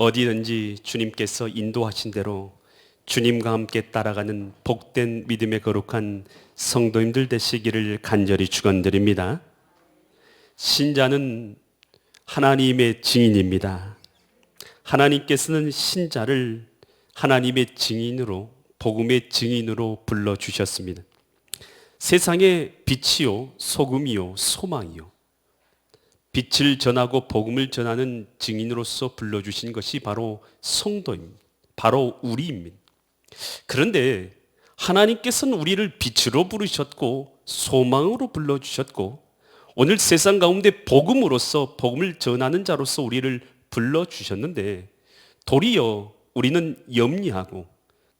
어디든지 주님께서 인도하신 대로 주님과 함께 따라가는 복된 믿음의 거룩한 성도님들 되시기를 간절히 축원드립니다. 신자는 하나님의 증인입니다. 하나님께서는 신자를 하나님의 증인으로, 복음의 증인으로 불러주셨습니다. 세상의 빛이요, 소금이요, 소망이요, 빛을 전하고 복음을 전하는 증인으로서 불러주신 것이 바로 성도입니다. 바로 우리입니다. 그런데 하나님께서는 우리를 빛으로 부르셨고 소망으로 불러주셨고 오늘 세상 가운데 복음으로서, 복음을 전하는 자로서 우리를 불러주셨는데 도리어 우리는 염려하고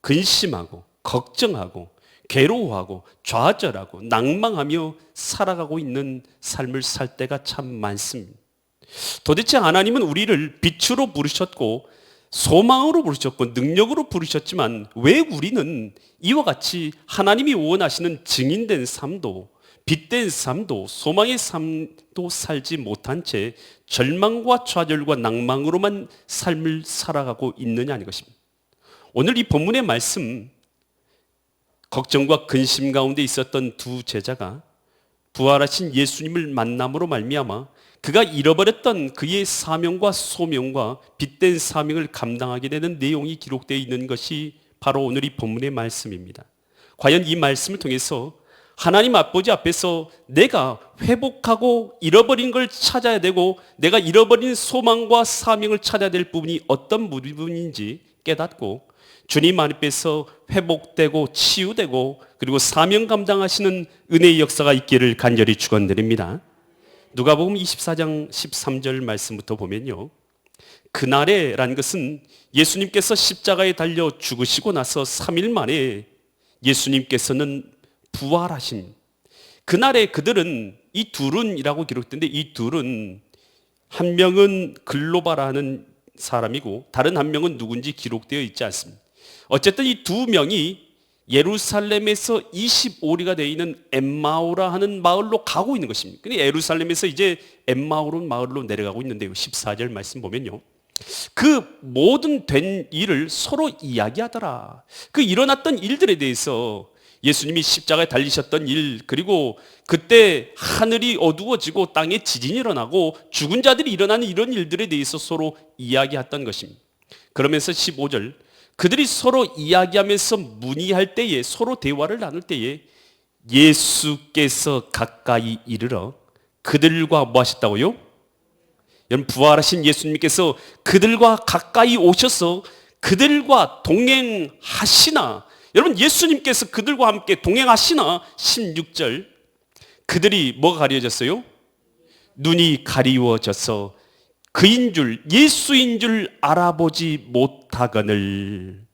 근심하고 걱정하고 괴로워하고 좌절하고 낭망하며 살아가고 있는 삶을 살 때가 참 많습니다. 도대체 하나님은 우리를 빛으로 부르셨고 소망으로 부르셨고 능력으로 부르셨지만 왜 우리는 이와 같이 하나님이 원하시는 증인된 삶도, 빛된 삶도, 소망의 삶도 살지 못한 채 절망과 좌절과 낭망으로만 삶을 살아가고 있느냐 하는 것입니다. 오늘 이 본문의 말씀, 걱정과 근심 가운데 있었던 두 제자가 부활하신 예수님을 만남으로 말미암아 그가 잃어버렸던 그의 사명과 소명과 빛된 사명을 감당하게 되는 내용이 기록되어 있는 것이 바로 오늘 이 본문의 말씀입니다. 과연 이 말씀을 통해서 하나님 아버지 앞에서 내가 회복하고 잃어버린 걸 찾아야 되고 내가 잃어버린 소망과 사명을 찾아야 될 부분이 어떤 부분인지 깨닫고 주님 앞에서 회복되고 치유되고 그리고 사명 감당하시는 은혜의 역사가 있기를 간절히 축원드립니다. 누가복음 24장 13절 말씀부터 보면요, 그날에라는 것은 예수님께서 십자가에 달려 죽으시고 나서 3일 만에 예수님께서는 부활하신 그날에 그들은, 이 둘은이라고 기록되는데 이 둘은 한 명은 글로바라는 사람이고 다른 한 명은 누군지 기록되어 있지 않습니다. 어쨌든 이 두 명이 예루살렘에서 25리가 되어 있는 엠마오라 하는 마을로 가고 있는 것입니다. 근데 예루살렘에서 이제 엠마오로 마을로 내려가고 있는데요, 14절 말씀 보면요, 그 모든 된 일을 서로 이야기하더라. 그 일어났던 일들에 대해서 예수님이 십자가에 달리셨던 일, 그리고 그때 하늘이 어두워지고 땅에 지진이 일어나고 죽은 자들이 일어나는 이런 일들에 대해서 서로 이야기했던 것입니다. 그러면서 15절, 그들이 서로 이야기하면서 문의할 때에, 서로 대화를 나눌 때에 예수께서 가까이 이르러 그들과 뭐 하셨다고요? 여러분, 부활하신 예수님께서 그들과 가까이 오셔서 그들과 동행하시나, 여러분 예수님께서 그들과 함께 동행하시나. 16절, 그들이 뭐가 가려졌어요? 눈이 가리워져서 그인 줄, 예수인 줄 알아보지 못하거늘.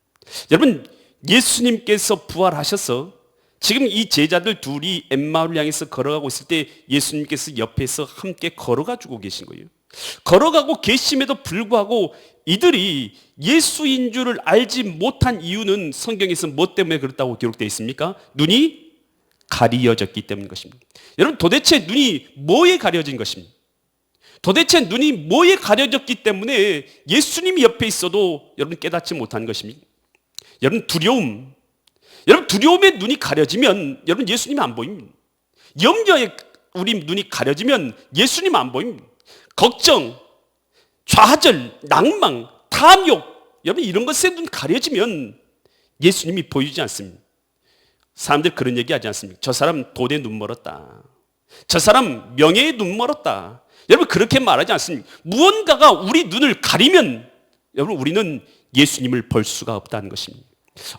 여러분, 예수님께서 부활하셔서 지금 이 제자들 둘이 엠마오를 향해서 걸어가고 있을 때 예수님께서 옆에서 함께 걸어가 주고 계신 거예요. 걸어가고 계심에도 불구하고 이들이 예수인 줄을 알지 못한 이유는 성경에서 뭐 때문에 그렇다고 기록되어 있습니까? 눈이 가리어졌기 때문인 것입니다. 여러분, 도대체 눈이 뭐에 가려진 것입니까? 도대체 눈이 뭐에 가려졌기 때문에 예수님이 옆에 있어도 여러분 깨닫지 못한 것입니까? 여러분, 두려움. 여러분, 두려움에 눈이 가려지면 여러분 예수님이 안 보입니다. 염려에 우리 눈이 가려지면 예수님 안 보입니다. 걱정, 좌절, 낭망, 탐욕, 여러분 이런 것에 눈 가려지면 예수님이 보이지 않습니다. 사람들 그런 얘기 하지 않습니까? 저 사람 돈에 눈 멀었다. 저 사람 명예에 눈 멀었다. 여러분 그렇게 말하지 않습니까? 무언가가 우리 눈을 가리면 여러분 우리는 예수님을 볼 수가 없다는 것입니다.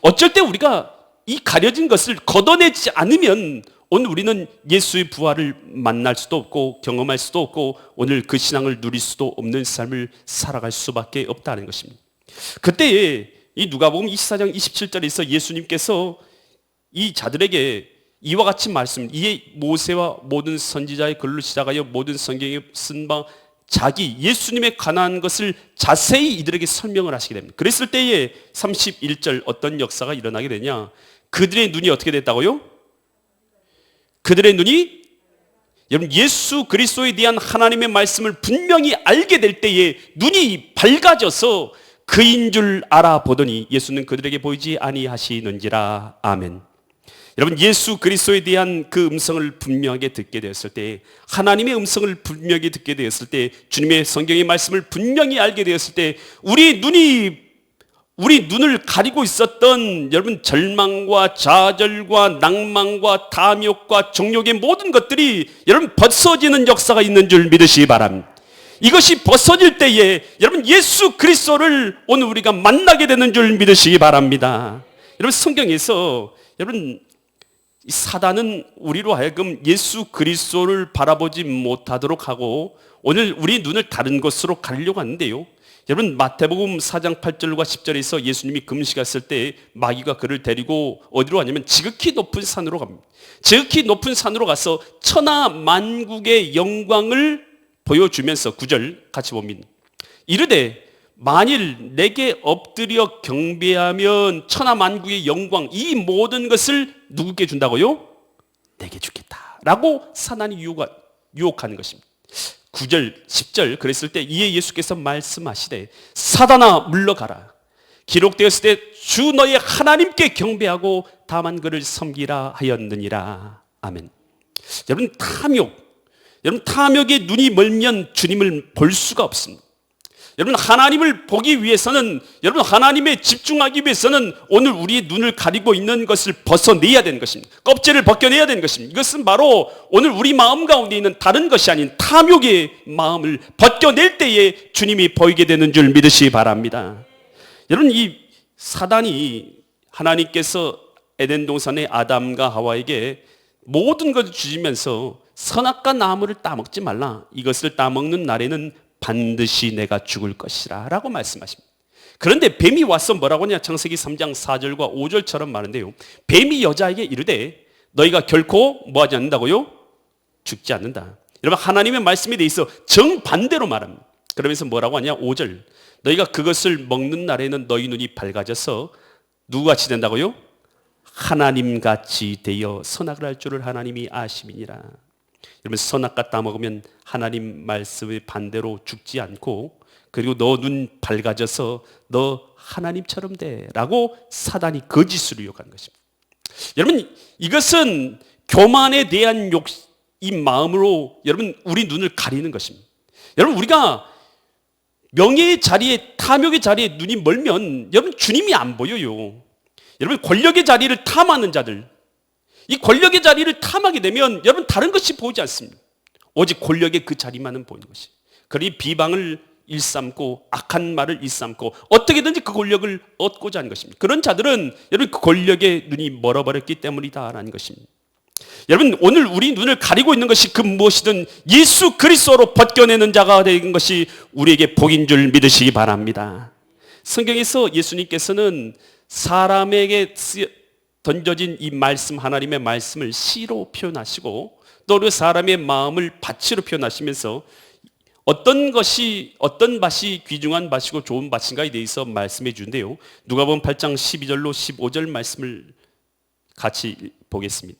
어쩔 때 우리가 이 가려진 것을 걷어내지 않으면 오늘 우리는 예수의 부활을 만날 수도 없고 경험할 수도 없고 오늘 그 신앙을 누릴 수도 없는 삶을 살아갈 수밖에 없다는 것입니다. 그때에 이 누가복음 24장 27절에서 예수님께서 이 자들에게 이와 같이 말씀, 이에 모세와 모든 선지자의 글로 시작하여 모든 성경에 쓴 바 자기 예수님에 관한 것을 자세히 이들에게 설명을 하시게 됩니다. 그랬을 때에 31절 어떤 역사가 일어나게 되냐? 그들의 눈이 어떻게 됐다고요? 그들의 눈이 여러분, 예수 그리스도에 대한 하나님의 말씀을 분명히 알게 될 때에 눈이 밝아져서 그인 줄 알아보더니 예수는 그들에게 보이지 아니하시는지라. 아멘. 여러분, 예수 그리스도에 대한 그 음성을 분명하게 듣게 되었을 때, 하나님의 음성을 분명히 듣게 되었을 때, 주님의 성경의 말씀을 분명히 알게 되었을 때, 우리 눈을 가리고 있었던 여러분 절망과 좌절과 낭만과 탐욕과 정욕의 모든 것들이 여러분 벗어지는 역사가 있는 줄 믿으시기 바랍니다. 이것이 벗어질 때에 여러분 예수 그리스도를 오늘 우리가 만나게 되는 줄 믿으시기 바랍니다. 여러분, 성경에서 여러분 사단은 우리로 하여금 예수 그리스도를 바라보지 못하도록 하고 오늘 우리 눈을 다른 곳으로 가리려고 하는데요, 여러분 마태복음 4장 8절과 10절에서 예수님이 금식했을 때 마귀가 그를 데리고 어디로 가냐면 지극히 높은 산으로 갑니다. 지극히 높은 산으로 가서 천하 만국의 영광을 보여주면서 9절 같이 봅니다. 이르되 만일 내게 엎드려 경배하면 천하 만국의 영광, 이 모든 것을 누구께 준다고요? 내게 주겠다 라고 사단이 유혹하는 것입니다. 9절 10절 그랬을 때 이에 예수께서 말씀하시되 사단아 물러가라, 기록되었을 때 주 너의 하나님께 경배하고 다만 그를 섬기라 하였느니라. 아멘. 여러분, 탐욕에 눈이 멀면 주님을 볼 수가 없습니다. 여러분, 하나님을 보기 위해서는, 여러분 하나님에 집중하기 위해서는 오늘 우리의 눈을 가리고 있는 것을 벗어내야 되는 것입니다. 껍질을 벗겨내야 되는 것입니다. 이것은 바로 오늘 우리 마음 가운데 있는 다른 것이 아닌 탐욕의 마음을 벗겨낼 때에 주님이 보이게 되는 줄 믿으시기 바랍니다. 여러분, 이 사단이 하나님께서 에덴 동산의 아담과 하와에게 모든 것을 주시면서 선악과 나무를 따먹지 말라, 이것을 따먹는 날에는 반드시 내가 죽을 것이라 라고 말씀하십니다. 그런데 뱀이 와서 뭐라고 하냐, 창세기 3장 4절과 5절처럼 말하는데요, 뱀이 여자에게 이르되 너희가 결코 뭐하지 않는다고요? 죽지 않는다. 여러분, 하나님의 말씀에 대해서 정반대로 말합니다. 그러면서 뭐라고 하냐, 5절 너희가 그것을 먹는 날에는 너희 눈이 밝아져서 누구같이 된다고요? 하나님같이 되어 선악을 할 줄을 하나님이 아심이니라. 여러분, 선악과 따먹으면 하나님 말씀의 반대로 죽지 않고, 그리고 너 눈 밝아져서 너 하나님처럼 되라고 사단이 거짓으로 유혹하는 것입니다. 여러분, 이것은 교만에 대한 이 마음으로 여러분 우리 눈을 가리는 것입니다. 여러분, 우리가 명예의 자리에, 탐욕의 자리에 눈이 멀면 여러분 주님이 안 보여요. 여러분, 권력의 자리를 탐하는 자들, 이 권력의 자리를 탐하게 되면 여러분 다른 것이 보이지 않습니다. 오직 권력의 그 자리만은 보이는 것이. 그러니 비방을 일삼고 악한 말을 일삼고 어떻게든지 그 권력을 얻고자 하는 것입니다. 그런 자들은 여러분 그 권력에 눈이 멀어버렸기 때문이다라는 것입니다. 여러분, 오늘 우리 눈을 가리고 있는 것이 그 무엇이든 예수 그리스도로 벗겨내는 자가 되는 것이 우리에게 복인 줄 믿으시기 바랍니다. 성경에서 예수님께서는 사람에게 던져진 이 말씀, 하나님의 말씀을 시로 표현하시고 또 그 사람의 마음을 밭으로 표현하시면서 어떤 밭이 귀중한 밭이고 좋은 밭인가에 대해서 말씀해 주는데요, 누가복음 8장 12절로 15절 말씀을 같이 보겠습니다.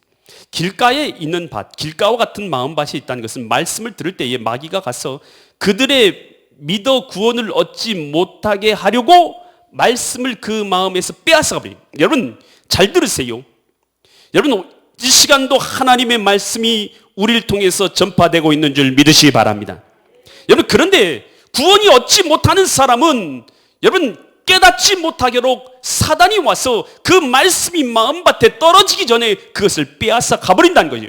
길가에 있는 밭, 길가와 같은 마음밭이 있다는 것은 말씀을 들을 때에 마귀가 가서 그들의 믿어 구원을 얻지 못하게 하려고 말씀을 그 마음에서 빼앗아가 버립니다. 여러분 잘 들으세요. 여러분, 이 시간도 하나님의 말씀이 우리를 통해서 전파되고 있는 줄 믿으시기 바랍니다. 여러분, 그런데 구원이 얻지 못하는 사람은 여러분 깨닫지 못하도록 사단이 와서 그 말씀이 마음밭에 떨어지기 전에 그것을 빼앗아 가버린다는 거예요.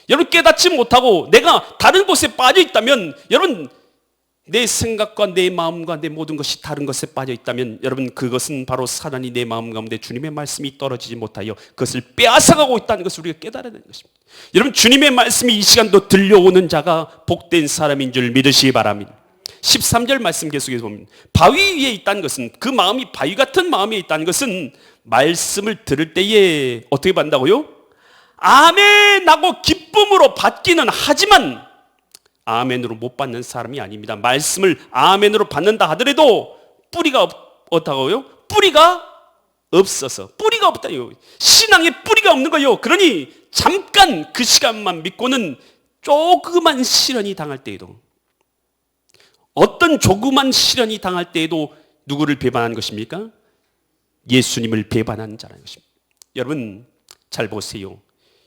여러분, 깨닫지 못하고 내가 다른 곳에 빠져 있다면, 여러분 내 생각과 내 마음과 내 모든 것이 다른 것에 빠져 있다면 여러분 그것은 바로 사단이 내 마음 가운데 주님의 말씀이 떨어지지 못하여 그것을 빼앗아가고 있다는 것을 우리가 깨달아야 되는 것입니다. 여러분, 주님의 말씀이 이 시간도 들려오는 자가 복된 사람인 줄 믿으시기 바랍니다. 13절 말씀 계속해서 보면 바위 위에 있다는 것은, 그 마음이 바위 같은 마음에 있다는 것은 말씀을 들을 때에 어떻게 받는다고요? 아멘 하고 기쁨으로 받기는 하지만 아멘으로 못 받는 사람이 아닙니다. 말씀을 아멘으로 받는다 하더라도 뿌리가 어떻다고요? 뿌리가 없어서, 뿌리가 없다요. 신앙에 뿌리가 없는 거요. 그러니 잠깐 그 시간만 믿고는 조그만 시련이 당할 때에도, 어떤 조그만 시련이 당할 때에도 누구를 배반한 것입니까? 예수님을 배반한 자라는 것입니다. 여러분 잘 보세요.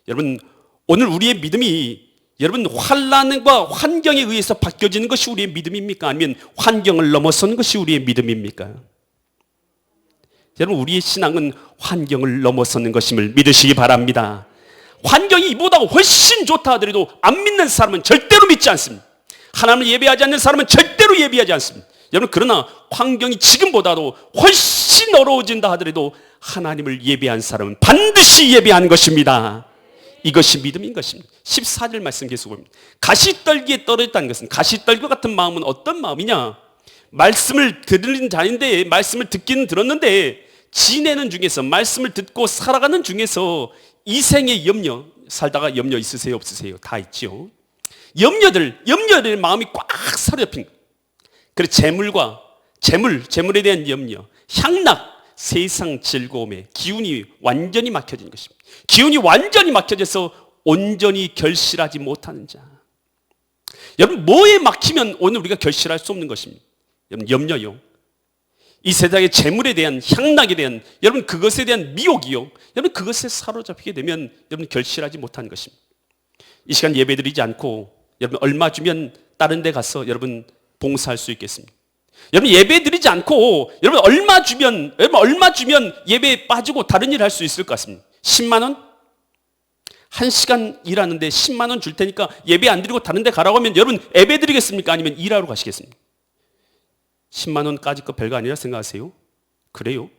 여러분 오늘 우리의 믿음이 여러분 환난과 환경에 의해서 바뀌어지는 것이 우리의 믿음입니까? 아니면 환경을 넘어선 것이 우리의 믿음입니까? 여러분 우리의 신앙은 환경을 넘어서는 것임을 믿으시기 바랍니다. 환경이 이보다 훨씬 좋다 하더라도 안 믿는 사람은 절대로 믿지 않습니다. 하나님을 예배하지 않는 사람은 절대로 예배하지 않습니다. 여러분 그러나 환경이 지금보다도 훨씬 어려워진다 하더라도 하나님을 예배한 사람은 반드시 예배하는 것입니다. 이것이 믿음인 것입니다. 14절 말씀 계속 봅니다. 가시떨기에 떨어졌다는 것은, 가시떨기 같은 마음은 어떤 마음이냐? 말씀을 들은 자인데, 말씀을 듣기는 들었는데 지내는 중에서, 말씀을 듣고 살아가는 중에서 이생의 염려, 살다가 염려 있으세요 없으세요? 다 있죠. 염려들 마음이 꽉 사로잡힌 것. 그래서 재물에 대한 염려, 향락, 세상 즐거움에 기운이 완전히 막혀진 것입니다. 기운이 완전히 막혀져서 온전히 결실하지 못하는 자. 여러분 뭐에 막히면 오늘 우리가 결실할 수 없는 것입니다. 여러분 염려요. 이 세상의 재물에 대한, 향락에 대한, 여러분 그것에 대한 미혹이요. 여러분 그것에 사로잡히게 되면 여러분 결실하지 못하는 것입니다. 이 시간 예배드리지 않고 여러분 얼마 주면 다른 데 가서 여러분 봉사할 수 있겠습니다. 여러분 예배 드리지 않고 여러분 얼마 주면 예배에 빠지고 다른 일 할 수 있을 것 같습니다. 10만 원? 1시간 일하는데 10만 원 줄 테니까 예배 안 드리고 다른 데 가라고 하면 여러분 예배 드리겠습니까? 아니면 일하러 가시겠습니까? 10만 원까지 거 별거 아니라 생각하세요? 그래요?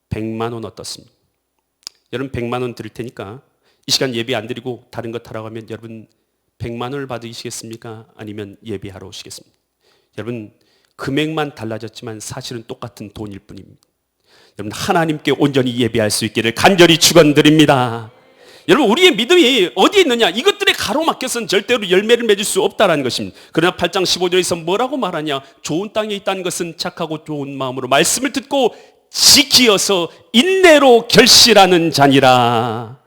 100만 원 어떻습니까? 여러분 100만 원 드릴 테니까 이 시간 예배 안 드리고 다른 것 하라고 하면 여러분 100만 원을 받으시겠습니까? 아니면 예배하러 오시겠습니까? 여러분 금액만 달라졌지만 사실은 똑같은 돈일 뿐입니다. 여러분 하나님께 온전히 예배할 수 있기를 간절히 축원드립니다. 여러분 우리의 믿음이 어디에 있느냐? 이것들에 가로막혀서는 절대로 열매를 맺을 수 없다는 것입니다. 그러나 8장 15절에서 뭐라고 말하냐? 좋은 땅에 있다는 것은 착하고 좋은 마음으로 말씀을 듣고 지키어서 인내로 결실하는 자니라.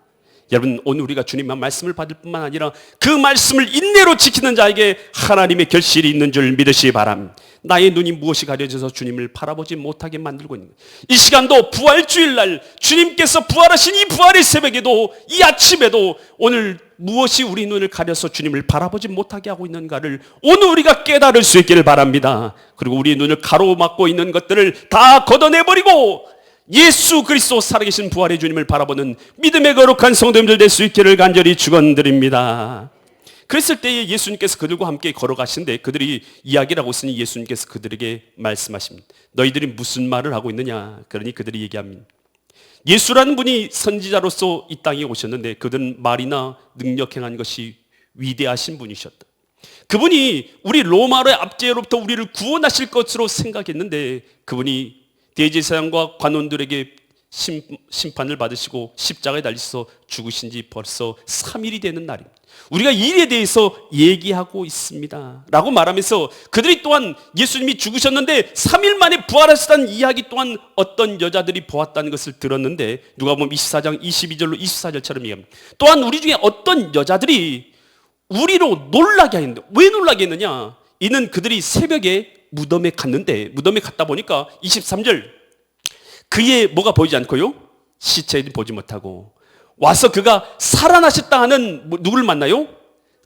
여러분 오늘 우리가 주님의 말씀을 받을 뿐만 아니라 그 말씀을 인내로 지키는 자에게 하나님의 결실이 있는 줄 믿으시기 바랍니다. 나의 눈이 무엇이 가려져서 주님을 바라보지 못하게 만들고 있는 거예요. 이 시간도 부활주일날 주님께서 부활하신 이 부활의 새벽에도, 이 아침에도 오늘 무엇이 우리 눈을 가려서 주님을 바라보지 못하게 하고 있는가를 오늘 우리가 깨달을 수 있기를 바랍니다. 그리고 우리의 눈을 가로막고 있는 것들을 다 걷어내버리고 예수 그리스도 살아계신 부활의 주님을 바라보는 믿음의 거룩한 성도님들 될 수 있기를 간절히 축원드립니다. 그랬을 때에 예수님께서 그들과 함께 걸어가시는데 그들이 이야기를 하고 있으니 예수님께서 그들에게 말씀하십니다. 너희들이 무슨 말을 하고 있느냐? 그러니 그들이 얘기합니다. 예수라는 분이 선지자로서 이 땅에 오셨는데 그들은 말이나 능력 행한 것이 위대하신 분이셨다. 그분이 우리 로마의 압제로부터 우리를 구원하실 것으로 생각했는데 그분이 대제사장과 관원들에게 심판을 받으시고 십자가에 달리셔서 죽으신 지 벌써 3일이 되는 날입니다. 우리가 이 일에 대해서 얘기하고 있습니다 라고 말하면서 그들이 또한 예수님이 죽으셨는데 3일 만에 부활하셨다는 이야기 또한 어떤 여자들이 보았다는 것을 들었는데 누가복음 24장 22절로 24절처럼 얘기합니다. 또한 우리 중에 어떤 여자들이 우리로 놀라게 했는데, 왜 놀라게 했느냐? 이는 그들이 새벽에 무덤에 갔는데, 무덤에 갔다 보니까 23절 그의 뭐가 보이지 않고요? 시체를 보지 못하고 와서 그가 살아나셨다 하는 누구를 만나요?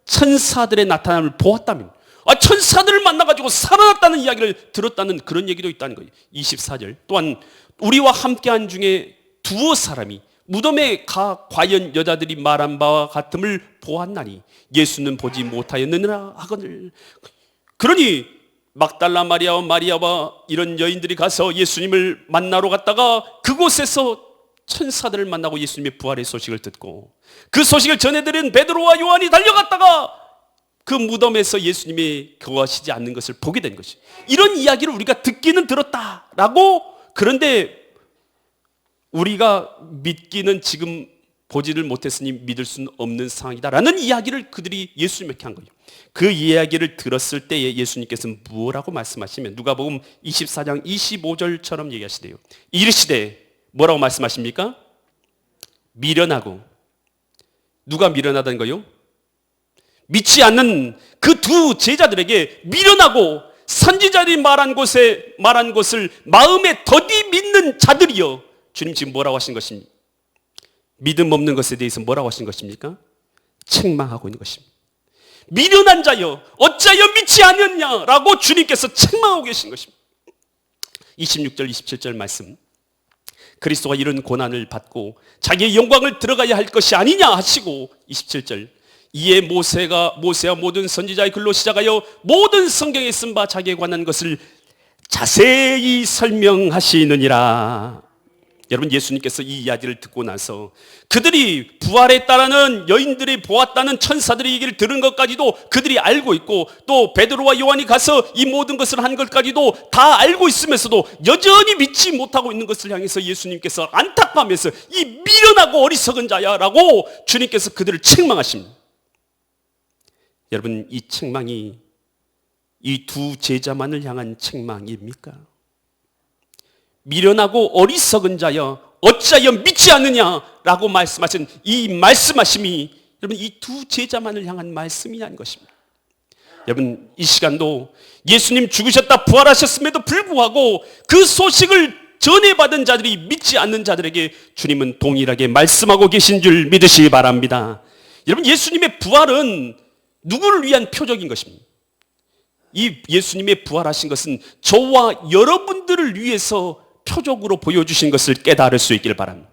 천사들의 나타남을 보았다면, 천사들을 만나가지고 살아났다는 이야기를 들었다는 그런 얘기도 있다는 거예요. 24절 또한 우리와 함께한 중에 두어 사람이 무덤에 가 과연 여자들이 말한 바와 같음을 보았나니 예수는 보지 못하였느니라 하거늘. 그러니 막달라 마리아와 이런 여인들이 가서 예수님을 만나러 갔다가 그곳에서 천사들을 만나고 예수님의 부활의 소식을 듣고 그 소식을 전해드린 베드로와 요한이 달려갔다가 그 무덤에서 예수님이 거하시지 않는 것을 보게 된 것이, 이런 이야기를 우리가 듣기는 들었다라고, 그런데 우리가 믿기는 지금 보지를 못했으니 믿을 수는 없는 상황이다라는 이야기를 그들이 예수님에게 한 거예요. 그 이야기를 들었을 때에 예수님께서는 무엇라고 말씀하시면 누가복음 24장 25절처럼 얘기하시대요. 이르시되 뭐라고 말씀하십니까? 미련하고. 누가 미련하다는 거요? 믿지 않는 그 두 제자들에게 미련하고 선지자들이 말한 것을 마음에 더디 믿는 자들이여, 주님 지금 뭐라고 하신 것입니까? 믿음 없는 것에 대해서 뭐라고 하신 것입니까? 책망하고 있는 것입니다. 미련한 자여 어찌하여 믿지 않느냐라고 주님께서 책망하고 계신 것입니다. 26절 27절 말씀, 그리스도가 이런 고난을 받고 자기의 영광을 들어가야 할 것이 아니냐 하시고, 27절, 이에 모세와 모든 선지자의 글로 시작하여 모든 성경에 쓴 바 자기에 관한 것을 자세히 설명하시느니라. 여러분, 예수님께서 이 이야기를 듣고 나서 그들이 부활했다라는, 여인들이 보았다는 천사들의 얘기를 들은 것까지도 그들이 알고 있고, 또 베드로와 요한이 가서 이 모든 것을 한 것까지도 다 알고 있으면서도 여전히 믿지 못하고 있는 것을 향해서 예수님께서 안타까워하면서 이 미련하고 어리석은 자야 라고 주님께서 그들을 책망하십니다. 여러분, 이 책망이 이 두 제자만을 향한 책망입니까? 미련하고 어리석은 자여 어찌하여 믿지 않느냐라고 말씀하신 이 말씀하심이 여러분 이 두 제자만을 향한 말씀이냐는 것입니다. 여러분, 이 시간도 예수님 죽으셨다 부활하셨음에도 불구하고 그 소식을 전해받은 자들이 믿지 않는 자들에게 주님은 동일하게 말씀하고 계신 줄 믿으시기 바랍니다. 여러분, 예수님의 부활은 누구를 위한 표적인 것입니다. 이 예수님의 부활하신 것은 저와 여러분들을 위해서 표적으로 보여주신 것을 깨달을 수 있길 바랍니다.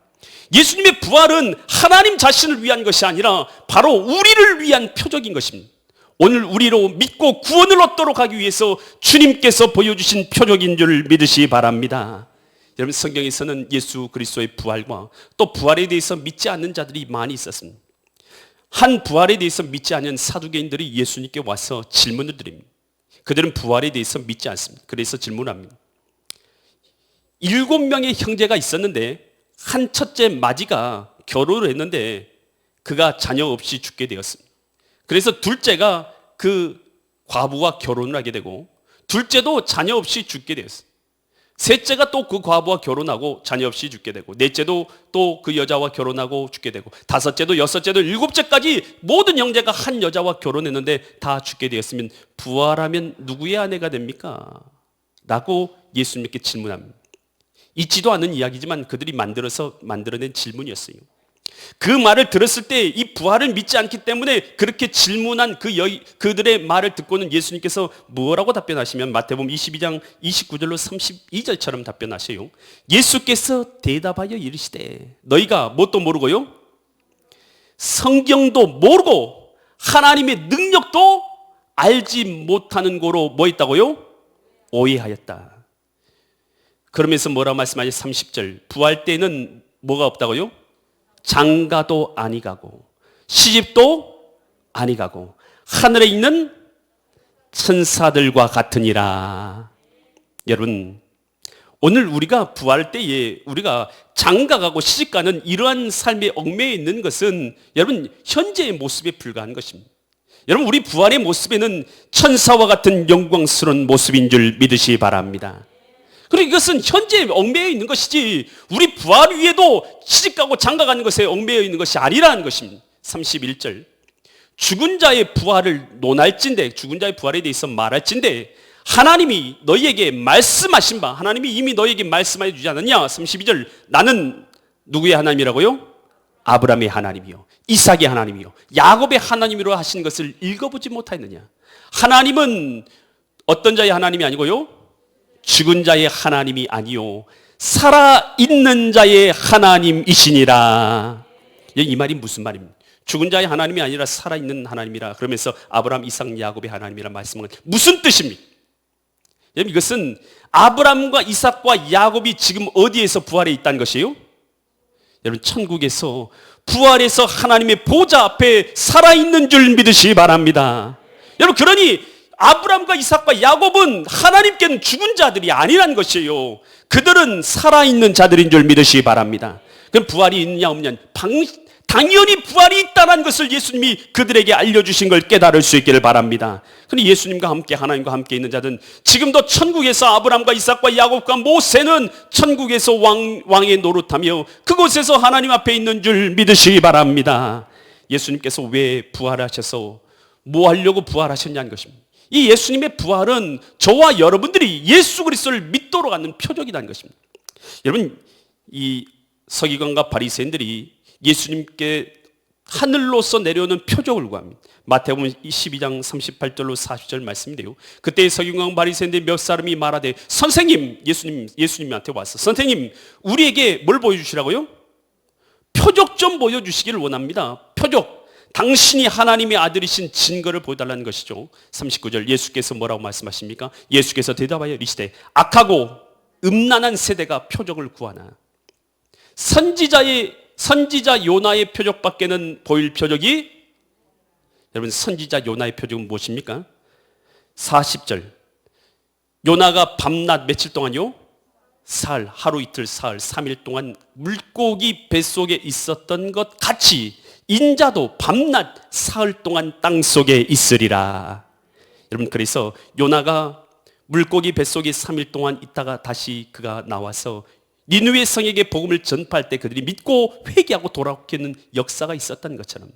예수님의 부활은 하나님 자신을 위한 것이 아니라 바로 우리를 위한 표적인 것입니다. 오늘 우리로 믿고 구원을 얻도록 하기 위해서 주님께서 보여주신 표적인 줄 믿으시기 바랍니다. 여러분, 성경에서는 예수 그리스도의 부활과 또 부활에 대해서 믿지 않는 자들이 많이 있었습니다. 한 부활에 대해서 믿지 않는 사두개인들이 예수님께 와서 질문을 드립니다. 그들은 부활에 대해서 믿지 않습니다. 그래서 질문합니다. 7명의 형제가 있었는데 한 첫째 마지가 결혼을 했는데 그가 자녀 없이 죽게 되었습니다. 그래서 둘째가 그 과부와 결혼을 하게 되고, 둘째도 자녀 없이 죽게 되었습니다. 셋째가 또 그 과부와 결혼하고 자녀 없이 죽게 되고, 넷째도 또 그 여자와 결혼하고 죽게 되고, 다섯째도 여섯째도 일곱째까지 모든 형제가 한 여자와 결혼했는데 다 죽게 되었으면 부활하면 누구의 아내가 됩니까? 라고 예수님께 질문합니다. 있지도 않은 이야기지만 그들이 만들어낸 질문이었어요. 그 말을 들었을 때 이 부활을 믿지 않기 때문에 그렇게 질문한 그들의 말을 듣고는 예수님께서 뭐라고 답변하시면 마태복음 22장 29절로 32절처럼 답변하세요. 예수께서 대답하여 이르시되 너희가 뭣도 모르고요, 성경도 모르고 하나님의 능력도 알지 못하는 고로 뭐 있다고요? 오해하였다. 그러면서 뭐라고 말씀하죠? 30절, 부활 때는 뭐가 없다고요? 장가도 아니 가고 시집도 아니 가고 하늘에 있는 천사들과 같으니라. 여러분, 오늘 우리가 부활 때에 우리가 장가가고 시집가는 이러한 삶에 얽매여 있는 것은 여러분 현재의 모습에 불과한 것입니다. 여러분, 우리 부활의 모습에는 천사와 같은 영광스러운 모습인 줄 믿으시기 바랍니다. 그리고 이것은 현재에 얽매여 있는 것이지 우리 부활 위에도 시집가고 장가가는 것에 얽매여 있는 것이 아니라는 것입니다. 31절, 죽은 자의 부활을 논할진대, 죽은 자의 부활에 대해서 말할진대 하나님이 너희에게 말씀하신 바, 하나님이 이미 너희에게 말씀해 주지 않았냐? 32절, 나는 누구의 하나님이라고요? 아브라함의 하나님이요, 이삭의 하나님이요, 야곱의 하나님이로 하신 것을 읽어보지 못하였느냐? 하나님은 어떤 자의 하나님이 아니고요, 죽은 자의 하나님이 아니요 살아있는 자의 하나님이시니라. 이 말이 무슨 말입니까? 죽은 자의 하나님이 아니라 살아있는 하나님이라 그러면서 아브라함, 이삭, 야곱의 하나님이라 말씀은 무슨 뜻입니까? 여러분, 이것은 아브라함과 이삭과 야곱이 지금 어디에서 부활해 있다는 것이에요? 여러분, 천국에서 부활해서 하나님의 보좌 앞에 살아있는 줄 믿으시기 바랍니다. 여러분, 그러니 아브라함과 이삭과 야곱은 하나님께는 죽은 자들이 아니란 것이에요. 그들은 살아있는 자들인 줄 믿으시기 바랍니다. 그럼 부활이 있느냐 없느냐? 당연히 부활이 있다는 것을 예수님이 그들에게 알려주신 걸 깨달을 수 있기를 바랍니다. 그런데 예수님과 함께 하나님과 함께 있는 자들은 지금도 천국에서 아브라함과 이삭과 야곱과 모세는 천국에서 왕의 노릇하며 그곳에서 하나님 앞에 있는 줄 믿으시기 바랍니다. 예수님께서 왜 부활하셔서 뭐 하려고 부활하셨냐는 것입니다. 이 예수님의 부활은 저와 여러분들이 예수 그리스도를 믿도록 하는 표적이라는 것입니다. 여러분, 이 서기관과 바리새인들이 예수님께 하늘로서 내려오는 표적을 구합니다. 마태복음 22장 38절로 40절 말씀인데요. 그때 서기관 바리새인들 몇 사람이 말하되 선생님, 예수님한테 와서 선생님, 우리에게 뭘 보여주시라고요? 표적 좀 보여주시기를 원합니다. 표적. 당신이 하나님의 아들이신 증거를 보여달라는 것이죠. 39절 예수께서 뭐라고 말씀하십니까? 예수께서 대답하여 이르시되 악하고 음란한 세대가 표적을 구하나 선지자 요나의 표적밖에는 보일 표적이, 여러분 선지자 요나의 표적은 무엇입니까? 40절 요나가 밤낮 며칠 동안요? 사흘, 하루 이틀 사흘 3일 동안 물고기 뱃속에 있었던 것 같이 인자도 밤낮 사흘 동안 땅속에 있으리라. 여러분, 그래서 요나가 물고기 뱃속에 3일 동안 있다가 다시 그가 나와서 니느웨 성에게 복음을 전파할 때 그들이 믿고 회개하고 돌아오는 역사가 있었다는 것처럼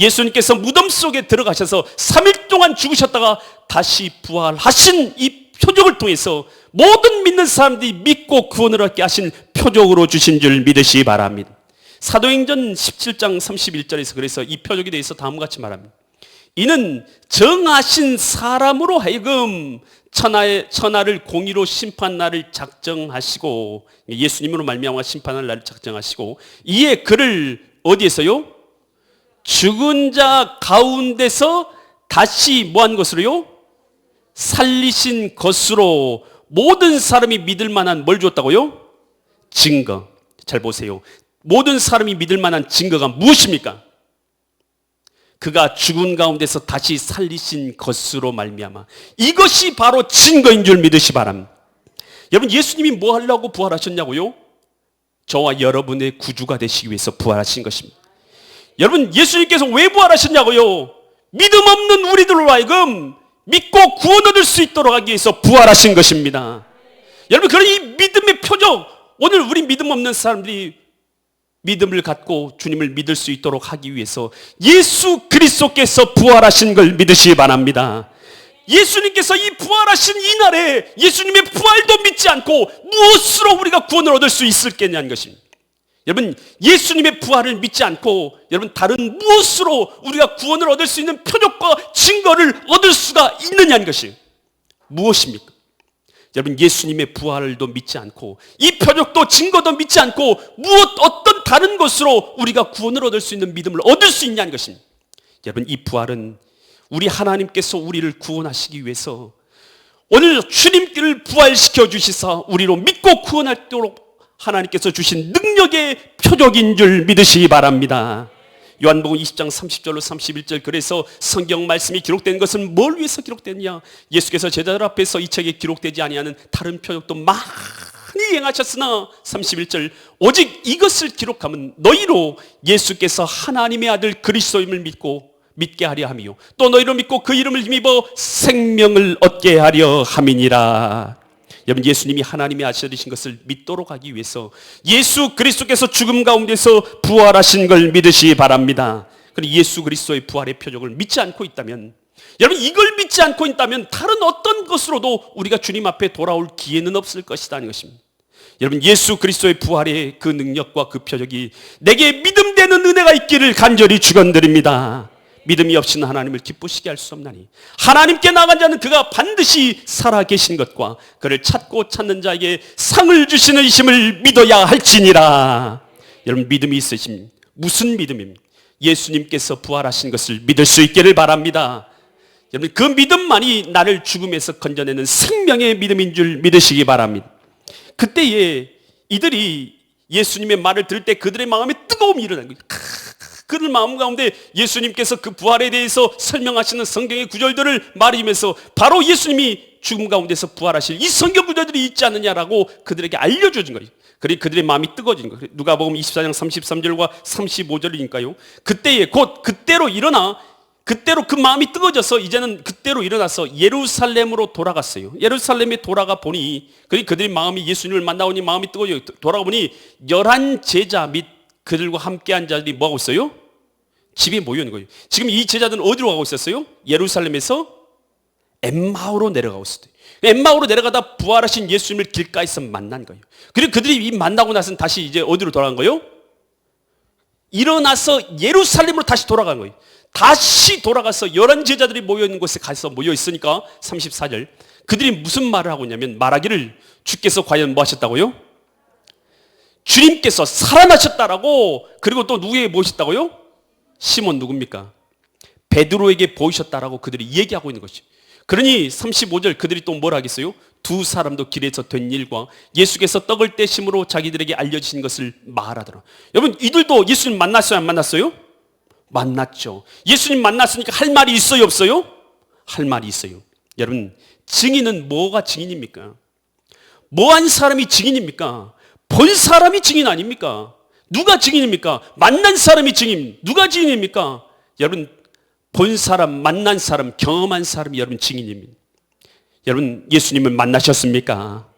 예수님께서 무덤 속에 들어가셔서 3일 동안 죽으셨다가 다시 부활하신 이 표적을 통해서 모든 믿는 사람들이 믿고 구원을 얻게 하신 표적으로 주신 줄 믿으시기 바랍니다. 사도행전 17장 31절에서 그래서 이 표적에 대해서 다음과 같이 말합니다. 이는 정하신 사람으로 하여금 천하를 공의로 심판 날을 작정하시고, 예수님으로 말미암아 심판할 날을 작정하시고, 이에 그를 어디에서요? 죽은 자 가운데서 다시 뭐한 것으로요? 살리신 것으로 모든 사람이 믿을 만한 뭘 줬다고요? 증거. 잘 보세요. 모든 사람이 믿을 만한 증거가 무엇입니까? 그가 죽은 가운데서 다시 살리신 것으로 말미암아, 이것이 바로 증거인 줄 믿으시 바랍니다. 여러분, 예수님이 뭐 하려고 부활하셨냐고요? 저와 여러분의 구주가 되시기 위해서 부활하신 것입니다. 여러분, 예수님께서 왜 부활하셨냐고요? 믿음 없는 우리들로 하여금 믿고 구원 얻을 수 있도록 하기 위해서 부활하신 것입니다. 여러분, 그런 이 믿음의 표적, 오늘 우리 믿음 없는 사람들이 믿음을 갖고 주님을 믿을 수 있도록 하기 위해서 예수 그리스도께서 부활하신 걸 믿으시기 바랍니다. 예수님께서 이 부활하신 이 날에 예수님의 부활도 믿지 않고 무엇으로 우리가 구원을 얻을 수 있을겠냐는 것입니다. 여러분, 예수님의 부활을 믿지 않고 여러분 다른 무엇으로 우리가 구원을 얻을 수 있는 표적과 증거를 얻을 수가 있느냐는 것이 무엇입니까? 여러분, 예수님의 부활도 믿지 않고 이 표적도 증거도 믿지 않고 어떤 다른 것으로 우리가 구원을 얻을 수 있는 믿음을 얻을 수 있냐는 것입니다. 여러분, 이 부활은 우리 하나님께서 우리를 구원하시기 위해서 오늘 주님께를 부활시켜 주시사 우리로 믿고 구원하도록 하나님께서 주신 능력의 표적인 줄 믿으시기 바랍니다. 요한복음 20장 30절로 31절, 그래서 성경 말씀이 기록된 것은 뭘 위해서 기록됐냐? 예수께서 제자들 앞에서 이 책에 기록되지 아니하는 다른 표적도 많이 행하셨으나 31절, 오직 이것을 기록하면 너희로 예수께서 하나님의 아들 그리스도임을 믿게 하려 함이요 또 너희로 믿고 그 이름을 힘입어 생명을 얻게 하려 함이니라. 여러분, 예수님이 하나님의 아들이신 것을 믿도록 하기 위해서 예수 그리스도께서 죽음 가운데서 부활하신 걸 믿으시기 바랍니다. 그리고 예수 그리스도의 부활의 표적을 믿지 않고 있다면, 여러분 이걸 믿지 않고 있다면 다른 어떤 것으로도 우리가 주님 앞에 돌아올 기회는 없을 것이라는 것입니다. 여러분, 예수 그리스도의 부활의 그 능력과 그 표적이 내게 믿음되는 은혜가 있기를 간절히 축원드립니다. 믿음이 없이는 하나님을 기쁘시게 할 수 없나니 하나님께 나간 자는 그가 반드시 살아계신 것과 그를 찾고 찾는 자에게 상을 주시는 이심을 믿어야 할지니라. 여러분, 믿음이 있으십니까? 무슨 믿음입니까? 예수님께서 부활하신 것을 믿을 수 있기를 바랍니다. 여러분, 그 믿음만이 나를 죽음에서 건져내는 생명의 믿음인 줄 믿으시기 바랍니다. 그때에 이들이 예수님의 말을 들을 때 그들의 마음에 뜨거움이 일어나는 거예요. 그들 마음 가운데 예수님께서 그 부활에 대해서 설명하시는 성경의 구절들을 말하면서 바로 예수님이 죽음 가운데서 부활하실 이 성경 구절들이 있지 않느냐라고 그들에게 알려주신 거예요. 그리고 그들의 마음이 뜨거워진 거예요. 누가복음 24장 33절과 35절이니까요. 그때에 곧 그때로 그 마음이 뜨거워져서 이제는 그때로 일어나서 예루살렘으로 돌아갔어요. 예루살렘에 돌아가 보니 그들의 마음이 예수님을 만나오니 마음이 뜨거워져 돌아가 보니 11 제자 및 그들과 함께한 자들이 뭐하고 있어요? 집에 모여 있는 거예요. 지금 이 제자들은 어디로 가고 있었어요? 예루살렘에서 엠마오로 내려가고 있었어요. 엠마오로 내려가다 부활하신 예수님을 길가에서 만난 거예요. 그리고 그들이 이 만나고 나서는 다시 이제 어디로 돌아간 거예요? 일어나서 예루살렘으로 다시 돌아간 거예요. 다시 돌아가서 11 제자들이 모여 있는 곳에 가서 모여 있으니까 34절 그들이 무슨 말을 하고 있냐면 말하기를 주께서 과연 뭐 하셨다고요? 주님께서 살아나셨다라고. 그리고 또 누구에게 보이셨다고요? 시몬 누굽니까? 베드로에게 보이셨다라고 그들이 얘기하고 있는 것이죠. 그러니 35절 그들이 또 뭘 하겠어요? 두 사람도 길에서 된 일과 예수께서 떡을 떼심으로 자기들에게 알려주신 것을 말하더라. 여러분 이들도 예수님 만났어요? 안 만났어요? 만났죠. 예수님 만났으니까 할 말이 있어요? 없어요? 할 말이 있어요. 여러분 증인은 뭐가 증인입니까? 뭐한 사람이 증인입니까? 본 사람이 증인 아닙니까? 누가 증인입니까? 만난 사람이 증인. 누가 증인입니까? 여러분 본 사람, 만난 사람, 경험한 사람이 여러분 증인입니다. 여러분 예수님을 만나셨습니까?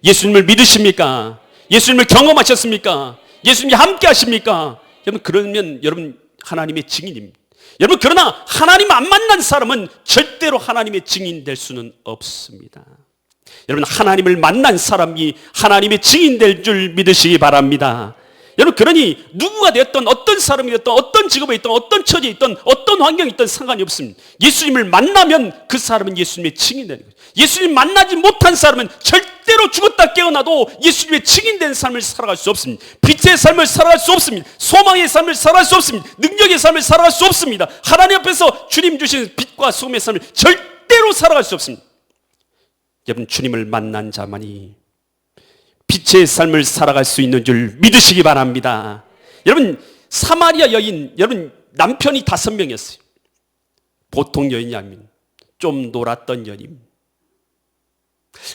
예수님을 믿으십니까? 예수님을 경험하셨습니까? 예수님이 함께 하십니까? 여러분 그러면 여러분 하나님의 증인입니다. 여러분 그러나 하나님 안 만난 사람은 절대로 하나님의 증인 될 수는 없습니다. 여러분 하나님을 만난 사람이 하나님의 증인 될 줄 믿으시기 바랍니다. 여러분 그러니 누구가 되었던 어떤 사람이 되었던 어떤 직업에 있던 어떤 처지에 있던 어떤 환경에 있던 상관이 없습니다. 예수님을 만나면 그 사람은 예수님의 증인이 되는 거예요. 예수님 만나지 못한 사람은 절대로 죽었다 깨어나도 예수님의 증인된 삶을 살아갈 수 없습니다. 빛의 삶을 살아갈 수 없습니다. 소망의 삶을 살아갈 수 없습니다. 능력의 삶을 살아갈 수 없습니다. 하나님 앞에서 주님 주신 빛과 소금의 삶을 절대로 살아갈 수 없습니다. 여러분 주님을 만난 자만이 빛의 삶을 살아갈 수 있는 줄 믿으시기 바랍니다. 여러분 사마리아 여인, 여러분 남편이 5명이었어요. 보통 여인이 아닙니다. 좀 놀았던 여인.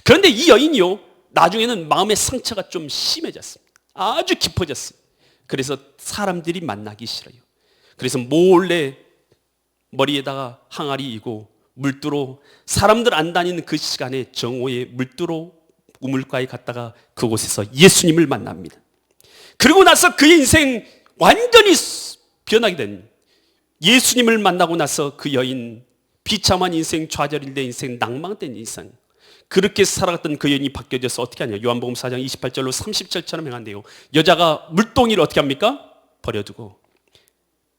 그런데 이 여인이요 나중에는 마음의 상처가 좀 심해졌습니다. 아주 깊어졌어요. 그래서 사람들이 만나기 싫어요. 그래서 몰래 머리에다가 항아리 이고 물두로, 사람들 안 다니는 그 시간에 정오에 물두로 우물가에 갔다가 그곳에서 예수님을 만납니다. 그리고 나서 그의 인생 완전히 변하게 된, 예수님을 만나고 나서 그 여인 비참한 인생, 좌절된 인생, 낭망된 인생, 그렇게 살아갔던 그 여인이 바뀌어져서 어떻게 하냐. 요한복음 4장 28절로 30절처럼 행한대요. 여자가 물동이를 어떻게 합니까? 버려두고.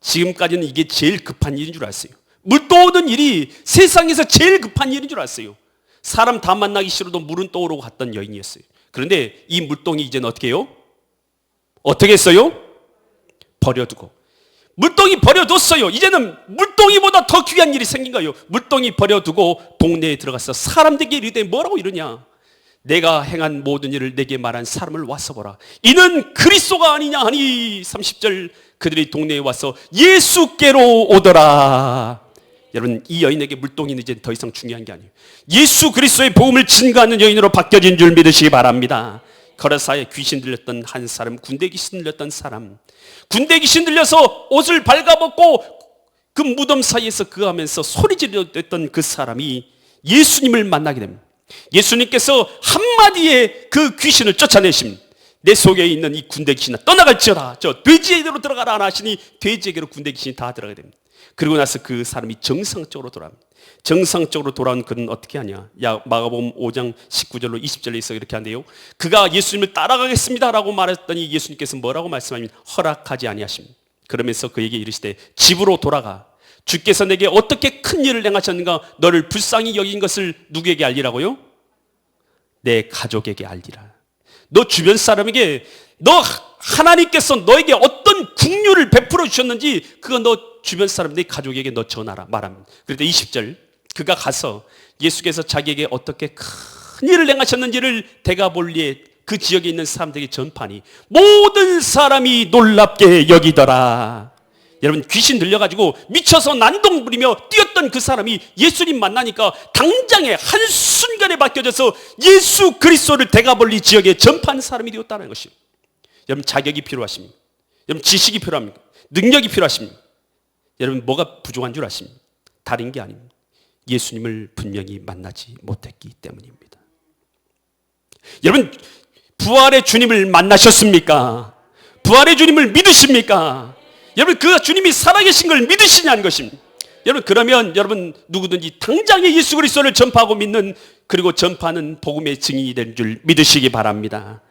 지금까지는 이게 제일 급한 일인 줄 알았어요. 물 떠오는 일이 세상에서 제일 급한 일인 줄 알았어요. 사람 다 만나기 싫어도 물은 떠오르고 갔던 여인이었어요. 그런데 이 물동이 이제는 어떻게 해요? 어떻게 했어요? 버려두고. 물동이 버려뒀어요. 이제는 물동이보다 더 귀한 일이 생긴 거예요. 물동이 버려두고 동네에 들어가서 사람들에게 이르되 뭐라고 이러냐. 내가 행한 모든 일을 내게 말한 사람을 와서 보라. 이는 그리스도가 아니냐 하니 30절 그들이 동네에 와서 예수께로 오더라. 여러분 이 여인에게 물동이는 이제 더 이상 중요한 게 아니에요. 예수 그리스도의 복음을 증거하는 여인으로 바뀌어진 줄 믿으시기 바랍니다. 거라사에 귀신 들렸던 한 사람, 군대 귀신 들렸던 사람, 군대 귀신 들려서 옷을 발가벗고 그 무덤 사이에서 그하면서 소리 지르던 그 사람이 예수님을 만나게 됩니다. 예수님께서 한마디에 그 귀신을 쫓아내십니다. 내 속에 있는 이 군대 귀신아 떠나갈지어다. 저 돼지에게로 들어가라 하시니 돼지에게로 군대 귀신이 다 들어가게 됩니다. 그리고 나서 그 사람이 정상적으로 돌아옵니다. 정상적으로 돌아온 그는 어떻게 하냐. 마가복음 5장 19절로 20절에 있어 이렇게 한대요. 그가 예수님을 따라가겠습니다 라고 말했더니 예수님께서 뭐라고 말씀하시면 허락하지 아니하십니다. 그러면서 그에게 이르시되 집으로 돌아가. 주께서 내게 어떻게 큰 일을 행하셨는가. 너를 불쌍히 여긴 것을 누구에게 알리라고요? 내 가족에게 알리라. 너 주변 사람에게 너 하나님께서 너에게 어떤 긍휼을 베풀어 주셨는지 그거 너 주변 사람, 내 가족에게 너 전하라 말합니다. 그런데 20절 그가 가서 예수께서 자기에게 어떻게 큰 일을 행하셨는지를 데가볼리에 그 지역에 있는 사람들에게 전파하니 모든 사람이 놀랍게 여기더라. 여러분 귀신 들려가지고 미쳐서 난동 부리며 뛰었던 그 사람이 예수님 만나니까 당장에 한순간에 바뀌어져서 예수 그리스도를 데가볼리 지역에 전파하는 사람이 되었다는 것이에요. 여러분 자격이 필요하십니까? 여러분 지식이 필요합니까? 능력이 필요하십니까? 여러분 뭐가 부족한 줄 아십니까? 다른 게 아닙니다. 예수님을 분명히 만나지 못했기 때문입니다. 여러분 부활의 주님을 만나셨습니까? 부활의 주님을 믿으십니까? 여러분, 그 주님이 살아계신 걸 믿으시냐는 것입니다. 여러분, 그러면 여러분 누구든지 당장에 예수 그리스도를 전파하고 믿는, 그리고 전파하는 복음의 증인이 된 줄 믿으시기 바랍니다.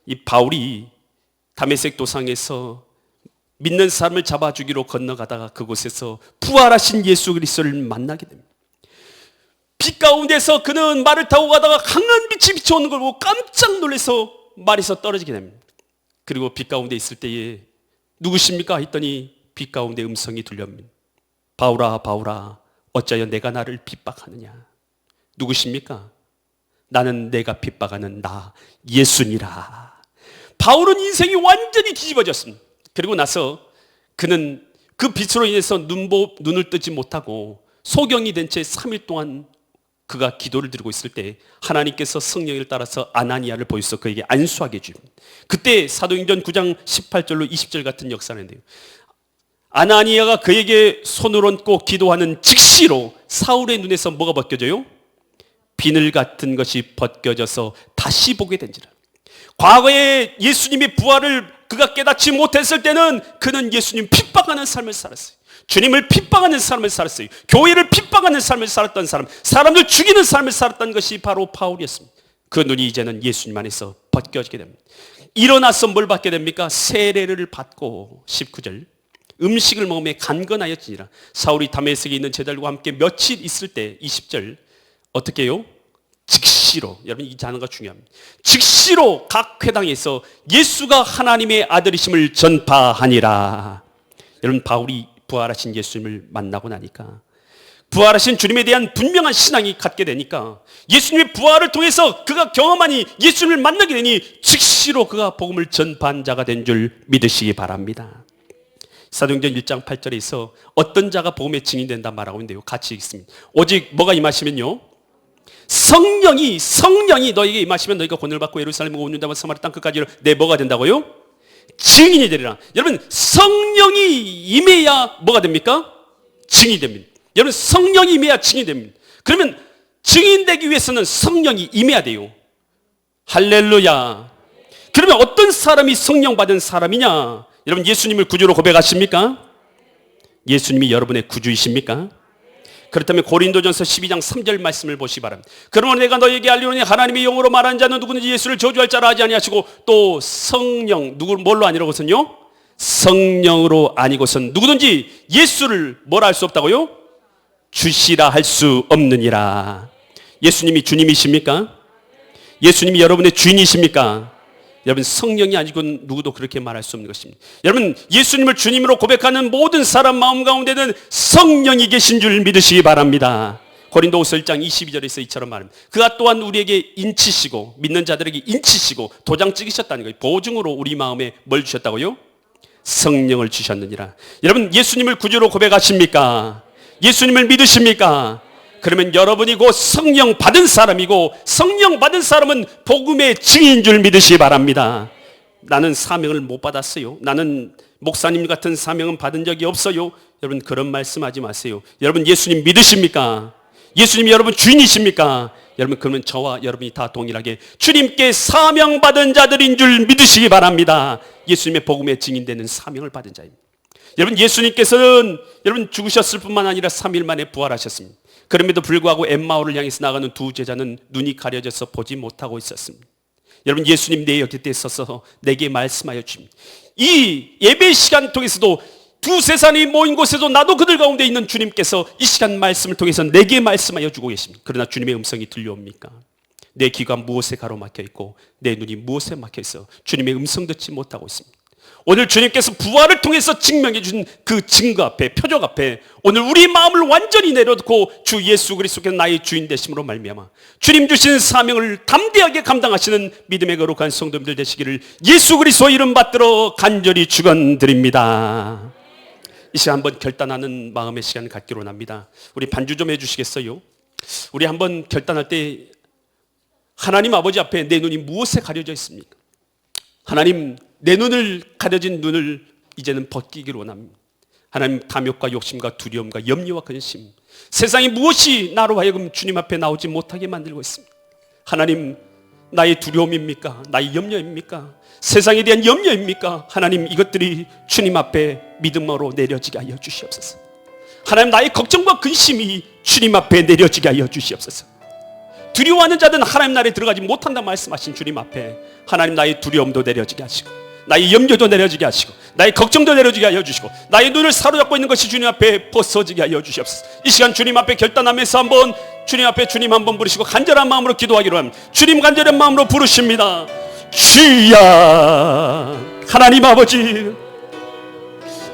이 바울이 다메섹 도상에서 믿는 사람을 잡아주기로 건너가다가 그곳에서 부활하신 예수 그리스도를 만나게 됩니다. 빛 가운데서 그는 말을 타고 가다가 강한 빛이 비춰오는 걸 보고 깜짝 놀라서 말에서 떨어지게 됩니다. 그리고 빛 가운데 있을 때에 누구십니까? 했더니 빛 가운데 음성이 들려옵니다. 바울아, 바울아, 어찌하여 내가 나를 핍박하느냐? 누구십니까? 나는 내가 핍박하는 나 예수니라. 바울은 인생이 완전히 뒤집어졌습니다. 그리고 나서 그는 그 빛으로 인해서 눈을 뜨지 못하고 소경이 된 채 3일 동안 그가 기도를 드리고 있을 때 하나님께서 성령을 따라서 아나니아를 보여서 그에게 안수하게 해줍니다. 그때 사도행전 9장 18절로 20절 같은 역사를 했는데요, 아나니아가 그에게 손을 얹고 기도하는 즉시로 사울의 눈에서 뭐가 벗겨져요? 비늘 같은 것이 벗겨져서 다시 보게 된지라. 과거에 예수님의 부활을 그가 깨닫지 못했을 때는 그는 예수님 핍박하는 삶을 살았어요. 주님을 핍박하는 삶을 살았어요. 교회를 핍박하는 삶을 살았던 사람, 사람들 죽이는 삶을 살았던 것이 바로 바울이었습니다. 그 눈이 이제는 예수님 안에서 벗겨지게 됩니다. 일어나서 뭘 받게 됩니까? 세례를 받고 19절 음식을 먹으며 간건하였지니라. 사울이 다메섹에 있는 제자들과 함께 며칠 있을 때 20절 어떻게 해요? 즉시로, 여러분 이 단어가 중요합니다. 즉시로 각 회당에서 예수가 하나님의 아들이심을 전파하니라. 여러분, 바울이 부활하신 예수님을 만나고 나니까, 부활하신 주님에 대한 분명한 신앙이 갖게 되니까, 예수님의 부활을 통해서 그가 경험하니 예수님을 만나게 되니 즉시로 그가 복음을 전파한 자가 된 줄 믿으시기 바랍니다. 사도행전 1장 8절에서 어떤 자가 복음의 증인이 된다 말하고 있는데요, 같이 읽습니다. 오직 뭐가 임하시면요, 성령이 너에게 임하시면 너희가 권능을 받고 예루살렘과 온 유다와 사마리아 땅 끝까지 내 뭐가 된다고요? 증인이 되리라. 여러분, 성령이 임해야 뭐가 됩니까? 증인이 됩니다. 여러분, 성령이 임해야 증인이 됩니다. 그러면 증인되기 위해서는 성령이 임해야 돼요. 할렐루야. 그러면 어떤 사람이 성령 받은 사람이냐? 여러분, 예수님을 구주로 고백하십니까? 예수님이 여러분의 구주이십니까? 그렇다면 고린도전서 12장 3절 말씀을 보시기 바랍니다. 그러므로 내가 너에게 알리오니 하나님의 영으로 말하는 자는 누구든지 예수를 저주할 자라 하지 아니하시고 또 성령, 누구 뭘로 아니라고선요? 성령으로 아니고선 누구든지 예수를 뭐라 할 수 없다고요? 주시라 할 수 없느니라. 예수님이 주님이십니까? 예수님이 여러분의 주인이십니까? 여러분, 성령이 아니고 누구도 그렇게 말할 수 없는 것입니다. 여러분, 예수님을 주님으로 고백하는 모든 사람 마음 가운데는 성령이 계신 줄 믿으시기 바랍니다. 고린도후서 1장 22절에서 이처럼 말합니다. 그가 또한 우리에게 인치시고, 믿는 자들에게 인치시고 도장 찍으셨다는 거예요. 보증으로 우리 마음에 뭘 주셨다고요? 성령을 주셨느니라. 여러분, 예수님을 구주로 고백하십니까? 예수님을 믿으십니까? 그러면 여러분이 곧 성령 받은 사람이고, 성령 받은 사람은 복음의 증인인 줄 믿으시기 바랍니다. 나는 사명을 못 받았어요. 나는 목사님 같은 사명은 받은 적이 없어요. 여러분, 그런 말씀하지 마세요. 여러분, 예수님 믿으십니까? 예수님이 여러분 주인이십니까? 여러분, 그러면 저와 여러분이 다 동일하게 주님께 사명받은 자들인 줄 믿으시기 바랍니다. 예수님의 복음의 증인되는 사명을 받은 자입니다. 여러분, 예수님께서는 여러분 죽으셨을 뿐만 아니라 3일 만에 부활하셨습니다. 그럼에도 불구하고 엠마오를 향해서 나가는 두 제자는 눈이 가려져서 보지 못하고 있었습니다. 여러분, 예수님 내 곁에 서서 내게 말씀하여 주십니다. 이 예배 시간 통해서도 두세 사람이 모인 곳에도 나도 그들 가운데 있는 주님께서 이 시간 말씀을 통해서 내게 말씀하여 주고 계십니다. 그러나 주님의 음성이 들려옵니까? 내 귀가 무엇에 가로막혀 있고 내 눈이 무엇에 막혀 있어 주님의 음성 듣지 못하고 있습니다. 오늘 주님께서 부활을 통해서 증명해 준 그 증거 앞에, 표적 앞에 오늘 우리 마음을 완전히 내려놓고 주 예수 그리스도께서 나의 주인 되심으로 말미암아 주님 주신 사명을 담대하게 감당하시는 믿음의 거룩한 성도님들 되시기를 예수 그리스도 이름 받들어 간절히 축원드립니다. 이 시간 한번 결단하는 마음의 시간 갖기로 합니다. 우리 반주 좀 해주시겠어요? 우리 한번 결단할 때 하나님 아버지 앞에 내 눈이 무엇에 가려져 있습니까? 하나님, 내 눈을 가려진 눈을 이제는 벗기기로 원합니다. 하나님, 탐욕과 욕심과 두려움과 염려와 근심, 세상이 무엇이 나로 하여금 주님 앞에 나오지 못하게 만들고 있습니다. 하나님, 나의 두려움입니까? 나의 염려입니까? 세상에 대한 염려입니까? 하나님, 이것들이 주님 앞에 믿음으로 내려지게 하여 주시옵소서. 하나님, 나의 걱정과 근심이 주님 앞에 내려지게 하여 주시옵소서. 두려워하는 자들은 하나님 나라에 들어가지 못한다 말씀하신 주님 앞에 하나님, 나의 두려움도 내려지게 하시고 나의 염려도 내려지게 하시고 나의 걱정도 내려지게 하여 주시고 나의 눈을 사로잡고 있는 것이 주님 앞에 벗어지게 하여 주시옵소서. 이 시간 주님 앞에 결단하면서 한번 주님 앞에 주님 한번 부르시고 간절한 마음으로 기도하기로 합니다. 주님 간절한 마음으로 부르십니다. 주야, 하나님 아버지,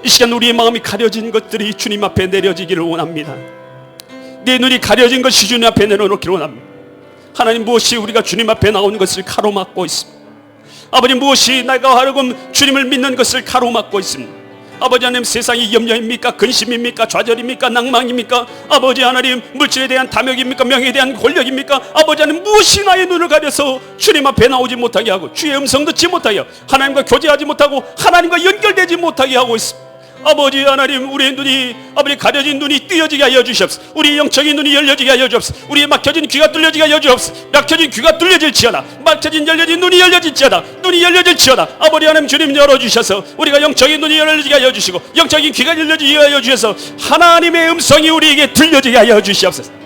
이 시간 우리의 마음이 가려진 것들이 주님 앞에 내려지기를 원합니다. 내 눈이 가려진 것이 주님 앞에 내려놓기를 원합니다. 하나님, 무엇이 우리가 주님 앞에 나오는 것을 가로막고 있습니다. 아버지, 무엇이 내가 하여금 주님을 믿는 것을 가로막고 있습니다. 아버지 하나님, 세상이 염려입니까? 근심입니까? 좌절입니까? 낭망입니까? 아버지 하나님, 물질에 대한 탐욕입니까? 명예에 대한 권력입니까? 아버지 하나님, 무엇이 나의 눈을 가려서 주님 앞에 나오지 못하게 하고 주의 음성 듣지 못하게 하고 하나님과 교제하지 못하고 하나님과 연결되지 못하게 하고 있습니다. 아버지 하나님, 우리의 눈이, 아버지 가려진 눈이 띄어지게 하여 주시옵소서. 우리의 영적인 눈이 열려지게 하여 주옵소서. 우리의 막혀진 귀가 뚫려지게 하여 주옵소서. 막혀진 귀가 뚫려질지어다. 막혀진 열려진 눈이 열려질지어다. 눈이 열려질지어다. 아버지 하나님, 주님 열어주셔서 우리가 영적인 눈이 열려지게 하여 주시고 영적인 귀가 열려지게 하여 주셔서 하나님의 음성이 우리에게 들려지게 하여 주시옵소서.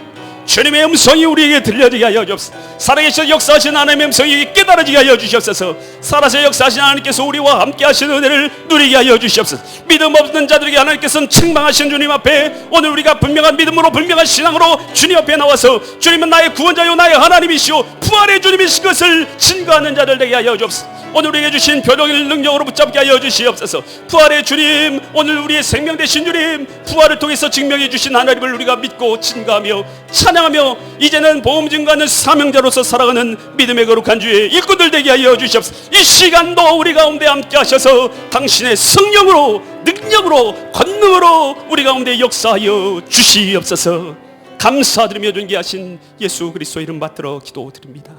주님의 음성이 우리에게 들려지게 하여 주옵소서. 살아계셔 역사하신 하나님의 음성이 깨달아지게 하여 주시옵소서. 살아서 역사하신 하나님께서 우리와 함께 하시는 은혜를 누리게 하여 주시옵소서. 믿음 없는 자들에게 하나님께서는 책망하신 주님 앞에 오늘 우리가 분명한 믿음으로 분명한 신앙으로 주님 앞에 나와서 주님은 나의 구원자요 나의 하나님이시오 부활의 주님이신 것을 증거하는 자들 되게 하여 주옵소서. 오늘 우리에게 주신 변호의 능력으로 붙잡게 하여 주시옵소서. 부활의 주님, 오늘 우리의 생명 되신 주님, 부활을 통해서 증명해 주신 하나님을 우리가 믿고 증거하며 찬양하며 이제는 복음 증거하는 사명자로서 살아가는 믿음의 거룩한 주의 일꾼들 되게 하여 주시옵소서. 이 시간도 우리 가운데 함께 하셔서 당신의 성령으로, 능력으로, 권능으로 우리 가운데 역사하여 주시옵소서. 감사드리며 존귀하신 예수 그리스도 이름 받들어 기도드립니다.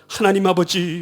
하나님 아버지,